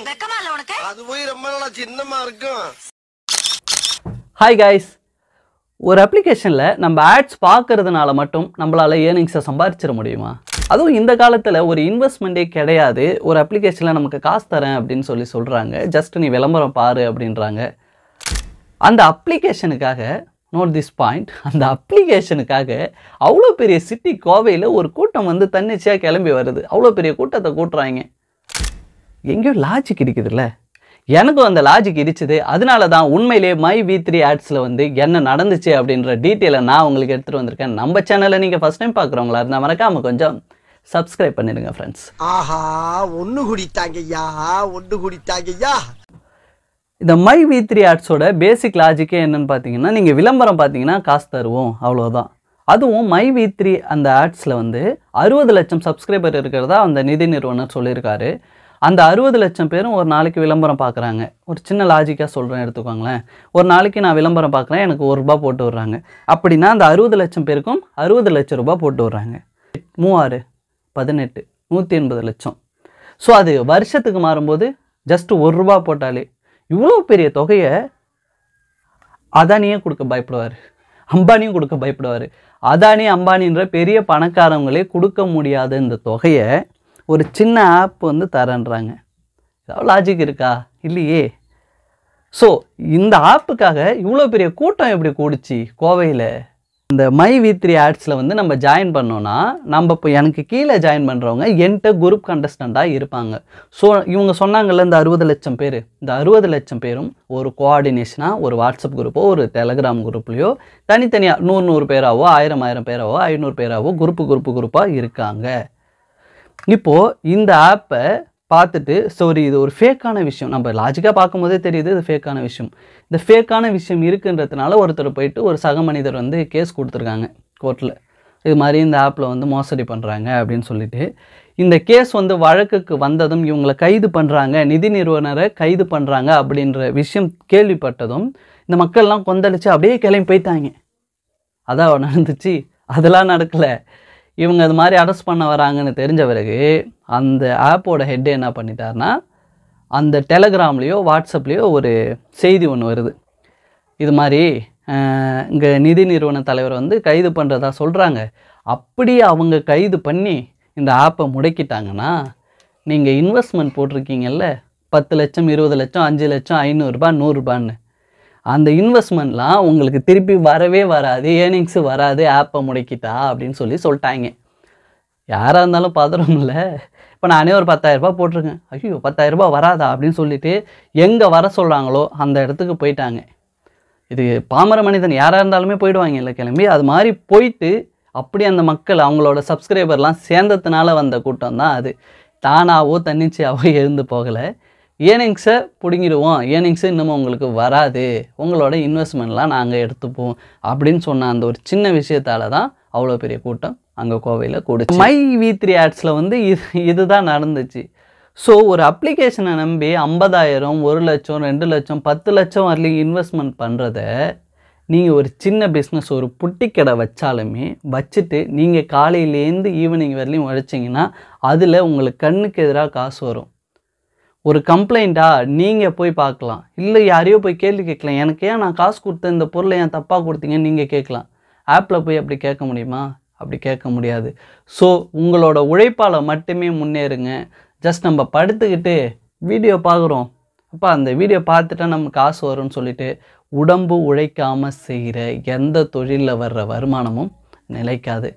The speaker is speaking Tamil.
வெக்கமா இல்ல உனக்கு? அது போய் ரொம்ப நாளா சின்னமா இருக்கும். ஹாய் கைஸ், ஒரு அப்ளிகேஷனில் நம்ம ஆட்ஸ் பார்க்கறதுனால மட்டும் நம்மளால் ஏர்னிங்ஸை சம்பாதிச்சிட முடியுமா? அதுவும் இந்த காலத்தில் ஒரு இன்வெஸ்ட்மெண்ட்டே கிடையாது. ஒரு அப்ளிகேஷனில் நமக்கு காசு தரேன் அப்படின்னு சொல்கிறாங்க. ஜஸ்ட் நீ விளம்பரம் பாரு அப்படின்றாங்க. அந்த அப்ளிகேஷனுக்காக நோட் திஸ் பாயிண்ட், அந்த அப்ளிகேஷனுக்காக அவ்வளோ பெரிய சிட்டி கோவையில் ஒரு கூட்டம் வந்து தன்னிச்சையாக கிளம்பி வருது. அவ்வளோ பெரிய கூட்டத்தை கூட்டுறாங்க. எங்கேயோ லாஜிக் இருக்குதுல்ல? எனக்கும் அந்த லாஜிக் இடிச்சுது. அதனால தான் உண்மையிலே மை V3 ஆட்ஸில் வந்து என்ன நடந்துச்சு அப்படின்ற டீட்டெயிலை நான் உங்களுக்கு எடுத்துகிட்டு வந்திருக்கேன். நம்ம சேனலை நீங்கள் ஃபஸ்ட் டைம் பார்க்குறவங்களா இருந்தால் மறக்காமல் கொஞ்சம் சப்ஸ்கிரைப் பண்ணிடுங்க ஃப்ரெண்ட்ஸ். ஆஹா, ஒன்று குடித்தாங்கய்யா, ஒன்று குடித்தாங்கய்யா. இந்த மை V3 ஆட்ஸோட பேசிக் லாஜிக்கே என்னன்னு பார்த்தீங்கன்னா, நீங்கள் விளம்பரம் பார்த்தீங்கன்னா காசு தருவோம், அவ்வளோதான். அதுவும் மை V3 அந்த ஆட்ஸில் வந்து 60 லட்சம் சப்ஸ்கிரைபர் இருக்கிறதா அந்த நிதி நிறுவனர் சொல்லியிருக்காரு. அந்த 60 லட்சம் பேரும் ஒரு நாளைக்கு விளம்பரம் பார்க்குறாங்க. ஒரு சின்ன லாஜிக்காக சொல்கிறேன், எடுத்துக்கோங்களேன். ஒரு நாளைக்கு நான் விளம்பரம் பார்க்குறேன், எனக்கு ₹1 போட்டு விட்றாங்க. அப்படின்னா அந்த 60 லட்சம் பேருக்கும் 60 லட்சம் ரூபாய் போட்டு விட்றாங்க. 3 18 180 லட்சம். ஸோ அது வருஷத்துக்கு மாறும்போது ஜஸ்ட் ₹1 போட்டாலே இவ்வளோ பெரிய தொகையை அதானியே கொடுக்க பயப்படுவார், அம்பானியும் கொடுக்க பயப்படுவார். அதானி அம்பானின்ற பெரிய பணக்காரங்களே கொடுக்க முடியாத இந்த தொகையை ஒரு சின்ன ஆப் வந்து தரேன்றாங்க. ஏதாவது லாஜிக் இருக்கா? இல்லையே. ஸோ இந்த ஆப்புக்காக இவ்வளோ பெரிய கூட்டம் எப்படி கூடிச்சு கோவையில்? இந்த மை V3 ஆட்ஸில் வந்து நம்ம ஜாயின் பண்ணோன்னா, நம்ம இப்போ எனக்கு கீழே ஜாயின் பண்ணுறவங்க என்கிட்ட குரூப் கண்டஸ்டண்ட்டாக இருப்பாங்க. ஸோ இவங்க சொன்னாங்கல்ல, இந்த 60 லட்சம் பேர், இந்த 60 லட்சம் பேரும் ஒரு கோஆர்டினேஷனாக ஒரு வாட்ஸ்அப் குரூப்போ ஒரு டெலகிராம் குரூப்லேயோ தனித்தனியாக 100 பேராவோ 1000 பேராவோ 500 பேராவோ குரூப்பாக இருக்காங்க. இப்போது இந்த ஆப்பை பார்த்துட்டு சரி இது ஒரு ஃபேக்கான விஷயம், நம்ம லாஜிக்காக பார்க்கும்போதே தெரியுது இது ஃபேக்கான விஷயம். இந்த ஃபேக்கான விஷயம் இருக்குன்றதுனால ஒருத்தர் போயிட்டு ஒரு சக மனிதர் வந்து கேஸ் கொடுத்துருக்காங்க கோர்ட்டில். இது மாதிரி இந்த ஆப்பில் வந்து மோசடி பண்ணுறாங்க அப்படின்னு சொல்லிட்டு. இந்த கேஸ் வந்து வழக்குக்கு வந்ததும் இவங்களை கைது பண்ணுறாங்க, நிதி நிறுவனரை கைது பண்ணுறாங்க அப்படின்ற விஷயம் கேள்விப்பட்டதும் இந்த மக்கள்லாம் கொந்தளிச்சு அப்படியே கிளம்பி போயிட்டாங்க. அதான் நடந்துச்சு. அதெல்லாம் நடக்கலை. இவங்க அது மாதிரி அரெஸ்ட் பண்ண வராங்கன்னு தெரிஞ்ச பிறகு அந்த ஆப்போட ஹெட் என்ன பண்ணிட்டாருன்னா, அந்த டெலகிராம்லேயோ வாட்ஸ்அப்லேயோ ஒரு செய்தி ஒன்று வருது. இது மாதிரி இங்கே நிதி நிறுவன தலைவர் வந்து கைது பண்ணுறதா சொல்கிறாங்க. அப்படியே அவங்க கைது பண்ணி இந்த ஆப்பை முடக்கிட்டாங்கன்னா, நீங்கள் இன்வெஸ்ட்மெண்ட் போட்டிருக்கீங்கல்ல 10 லட்சம் 20 லட்சம் 5 லட்சம் 500 100 அந்த இன்வெஸ்ட்மெண்ட்லாம் உங்களுக்கு திருப்பி வரவே வராது, ஏர்னிங்ஸு வராது, ஆப்பை முடக்கிட்டா அப்படின்னு சொல்லிட்டாங்க. யாராக இருந்தாலும் பதறோம்ல. இப்போ நானே ஒரு 10,000 போட்டிருக்கேன், ஐயோ 10,000 வராதா அப்படின்னு சொல்லிட்டு எங்கே வர சொல்கிறாங்களோ அந்த இடத்துக்கு போயிட்டாங்க. இது பாமர மனிதன் யாராக இருந்தாலுமே போயிடுவாங்க இல்லை கிளம்பி. அது மாதிரி போயிட்டு அப்படி அந்த மக்கள் அவங்களோட சப்ஸ்கிரைபர்லாம் சேர்ந்ததுனால வந்த கூட்டம் தான் அது. தானாவோ தன்னிச்சையாவோ எழுந்து போகலை. ஏர்னிங்ஸை பிடுங்கிடுவோம், ஏர்னிங்ஸு இன்னமும் உங்களுக்கு வராது, உங்களோட இன்வெஸ்ட்மெண்ட்லாம் நாங்கள் எடுத்துப்போம் அப்படின்னு சொன்ன அந்த ஒரு சின்ன விஷயத்தால் தான் அவ்வளோ பெரிய கூட்டம் அங்கே கோவையில் கூடுச்சு. மை V3 ஆட்ஸில் வந்து இதுதான் நடந்துச்சு. ஸோ ஒரு அப்ளிகேஷனை நம்பி 50,000 1 லட்சம் 2 லட்சம் 10 லட்சம் வரலையும் இன்வெஸ்ட்மெண்ட் பண்ணுறத நீங்கள் ஒரு சின்ன பிஸ்னஸ் ஒரு புட்டி கடை வச்சாலுமே வச்சுட்டு நீங்கள் காலையிலேருந்து ஈவினிங் வரலையும் உழைச்சிங்கன்னா அதில் உங்களுக்கு கண்ணுக்கு எதிராக காசு வரும். ஒரு கம்ப்ளைண்ட்டாக நீங்கள் போய் பார்க்கலாம், இல்லை யாரையோ போய் கேள்வி கேட்கலாம், எனக்கு ஏன் நான் காசு கொடுத்தேன் இந்த பொருளை ஏன் தப்பாக கொடுத்தீங்கன்னு நீங்கள் கேட்கலாம். ஆப்பில் போய் அப்படி கேட்க முடியுமா? அப்படி கேட்க முடியாது. ஸோ உங்களோட உழைப்பால் மட்டுமே முன்னேறுங்க. ஜஸ்ட் நம்ம படுத்துக்கிட்டு வீடியோ பார்க்குறோம், அப்போ அந்த வீடியோ பார்த்துட்டா நமக்கு காசு வரும்னு சொல்லிட்டு உடம்பு உழைக்காமல் செய்கிற எந்த தொழிலில் வர்ற வருமானமும் நிலைக்காது.